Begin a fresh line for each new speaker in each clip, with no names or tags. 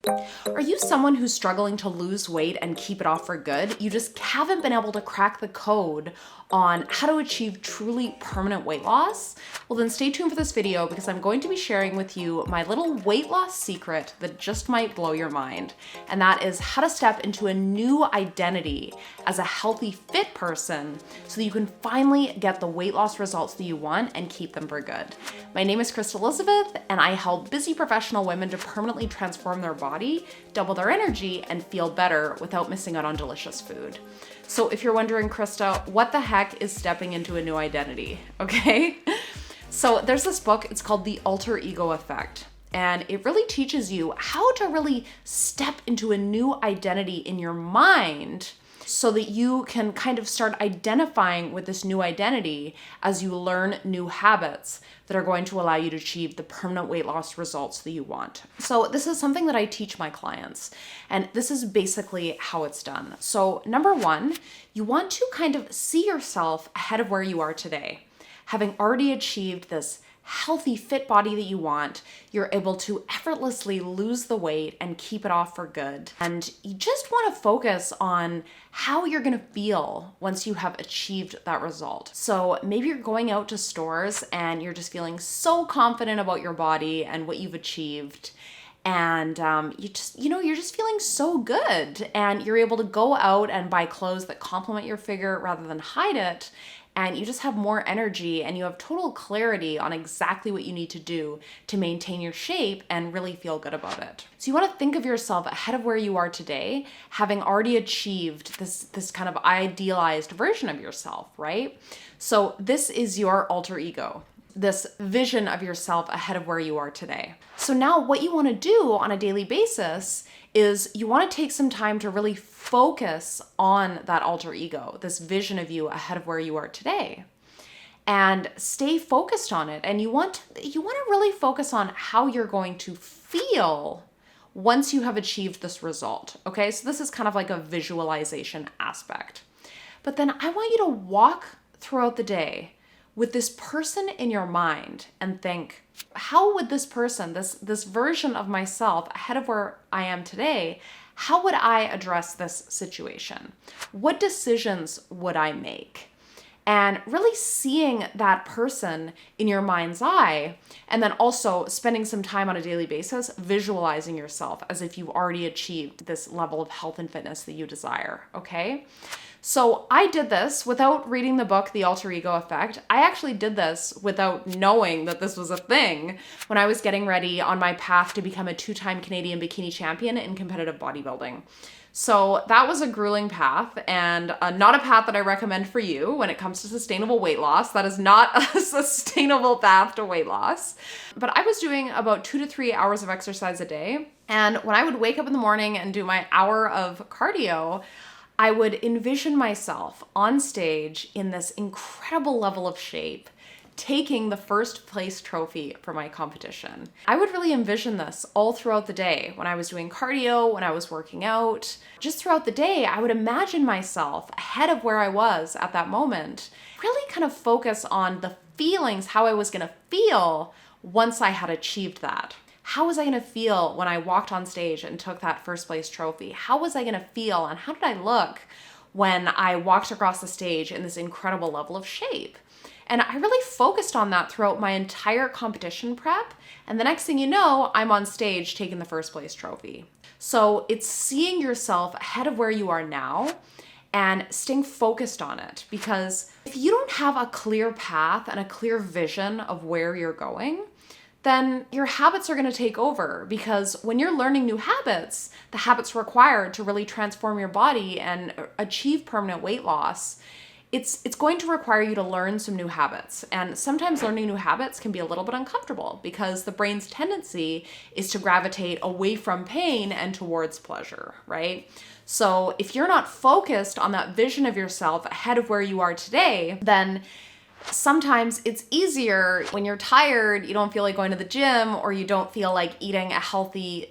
Are you someone who's struggling to lose weight and keep it off for good? You just haven't been able to crack the code on how to achieve truly permanent weight loss? Well, then stay tuned for this video because I'm going to be sharing with you my little weight loss secret that just might blow your mind. And that is how to step into a new identity as a healthy, fit person so that you can finally get the weight loss results that you want and keep them for good. My name is Krista Elizabeth, and I help busy professional women to permanently transform their body, double their energy, and feel better without missing out on delicious food. So if you're wondering, Krista, what the heck is stepping into a new identity? Okay? So there's this book, it's called The Alter Ego Effect. And it really teaches you how to really step into a new identity in your mind so that you can kind of start identifying with this new identity as you learn new habits that are going to allow you to achieve the permanent weight loss results that you want. So this is something that I teach my clients, and this is basically how it's done. So number one, you want to kind of see yourself ahead of where you are today. Having already achieved this healthy, fit body that you want, you're able to effortlessly lose the weight and keep it off for good. And you just want to focus on how you're going to feel once you have achieved that result. So maybe you're going out to stores and you're just feeling so confident about your body and what you've achieved. And you're just feeling so good, and you're able to go out and buy clothes that complement your figure rather than hide it. And you just have more energy and you have total clarity on exactly what you need to do to maintain your shape and really feel good about it. So you want to think of yourself ahead of where you are today, having already achieved this kind of idealized version of yourself, right? So this is your alter ego, this vision of yourself ahead of where you are today. So now what you want to do on a daily basis is you want to take some time to really focus on that alter ego, this vision of you ahead of where you are today, and stay focused on it. And you want to really focus on how you're going to feel once you have achieved this result. Okay, so this is kind of like a visualization aspect. But then I want you to walk throughout the day with this person in your mind and think, how would this person, this version of myself ahead of where I am today, how would I address this situation? What decisions would I make? And really seeing that person in your mind's eye, and then also spending some time on a daily basis visualizing yourself as if you've already achieved this level of health and fitness that you desire, okay? So I did this without reading the book, The Alter Ego Effect. I actually did this without knowing that this was a thing when I was getting ready on my path to become a 2-time Canadian bikini champion in competitive bodybuilding. So that was a grueling path, and not a path that I recommend for you when it comes to sustainable weight loss. That is not a sustainable path to weight loss. But I was doing about 2 to 3 hours of exercise a day. And when I would wake up in the morning and do my hour of cardio, I would envision myself on stage in this incredible level of shape, taking the first place trophy for my competition. I would really envision this all throughout the day when I was doing cardio, when I was working out. Just throughout the day, I would imagine myself ahead of where I was at that moment, really kind of focus on the feelings, how I was gonna feel once I had achieved that. How was I gonna feel when I walked on stage and took that first place trophy? How was I gonna feel and how did I look when I walked across the stage in this incredible level of shape? And I really focused on that throughout my entire competition prep. And the next thing you know, I'm on stage taking the first place trophy. So it's seeing yourself ahead of where you are now and staying focused on it. Because if you don't have a clear path and a clear vision of where you're going, then your habits are going to take over, because when you're learning new habits, the habits required to really transform your body and achieve permanent weight loss, it's going to require you to learn some new habits. And sometimes learning new habits can be a little bit uncomfortable because the brain's tendency is to gravitate away from pain and towards pleasure, right? So if you're not focused on that vision of yourself ahead of where you are today, then sometimes it's easier when you're tired, you don't feel like going to the gym, or you don't feel like eating a healthy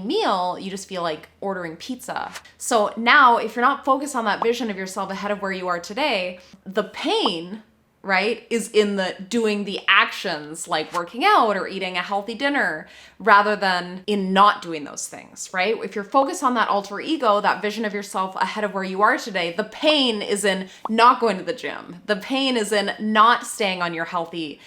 meal, you just feel like ordering pizza. So now if you're not focused on that vision of yourself ahead of where you are today, the pain right, is in the doing the actions like working out or eating a healthy dinner rather than in not doing those things, right? If you're focused on that alter ego, that vision of yourself ahead of where you are today, the pain is in not going to the gym. The pain is in not staying on your healthy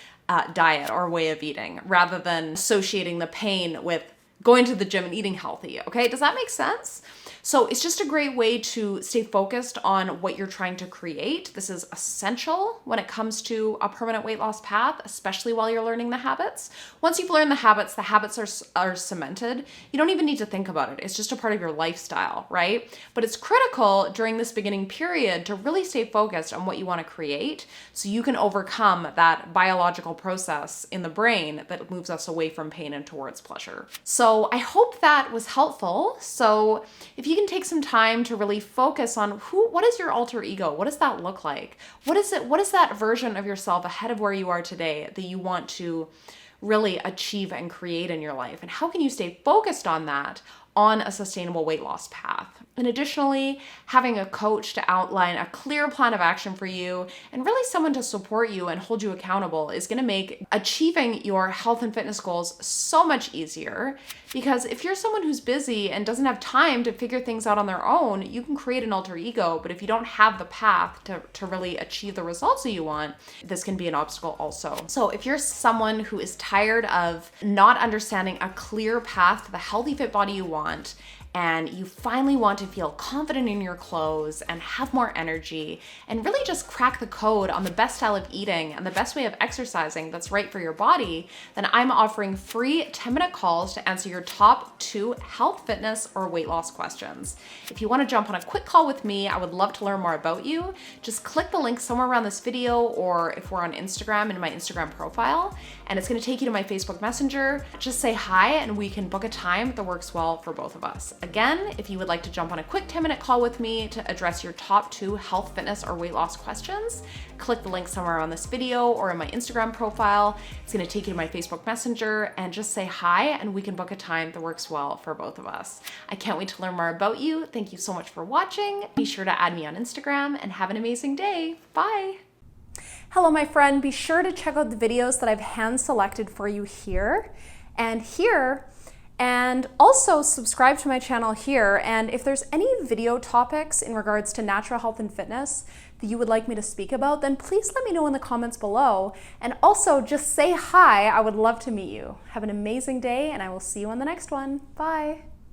diet or way of eating rather than associating the pain with going to the gym and eating healthy. Okay, does that make sense? So it's just a great way to stay focused on what you're trying to create. This is essential when it comes to a permanent weight loss path, especially while you're learning the habits. Once you've learned the habits are cemented. You don't even need to think about it. It's just a part of your lifestyle, right? But it's critical during this beginning period to really stay focused on what you want to create so you can overcome that biological process in the brain that moves us away from pain and towards pleasure. So I hope that was helpful. So if you can take some time to really focus on what is your alter ego? What does that look like? What is that version of yourself ahead of where you are today that you want to really achieve and create in your life? And how can you stay focused on that on a sustainable weight loss path? And additionally, having a coach to outline a clear plan of action for you and really someone to support you and hold you accountable is going to make achieving your health and fitness goals so much easier. Because if you're someone who's busy and doesn't have time to figure things out on their own, you can create an alter ego. But if you don't have the path to really achieve the results that you want, this can be an obstacle also. So if you're someone who is tired of not understanding a clear path to the healthy fit body you want, and you finally want to feel confident in your clothes and have more energy and really just crack the code on the best style of eating and the best way of exercising that's right for your body, then I'm offering free 10-minute calls to answer your top 2 health, fitness, or weight loss questions. If you want to jump on a quick call with me, I would love to learn more about you. Just click the link somewhere around this video, or if we're on Instagram, in my Instagram profile, and it's going to take you to my Facebook Messenger. Just say hi and we can book a time that works well for both of us. Again, if you would like to jump on a quick 10-minute call with me to address your top 2 health, fitness, or weight loss questions, click the link somewhere on this video or in my Instagram profile. It's going to take you to my Facebook Messenger, and just say hi and we can book a time that works well for both of us. I can't wait to learn more about you. Thank you so much for watching. Be sure to add me on Instagram and have an amazing day. Bye. Hello, my friend. Be sure to check out the videos that I've hand selected for you here and here. And also subscribe to my channel here. And if there's any video topics in regards to natural health and fitness that you would like me to speak about, then please let me know in the comments below. And also just say hi. I would love to meet you. Have an amazing day, and I will see you on the next one. Bye.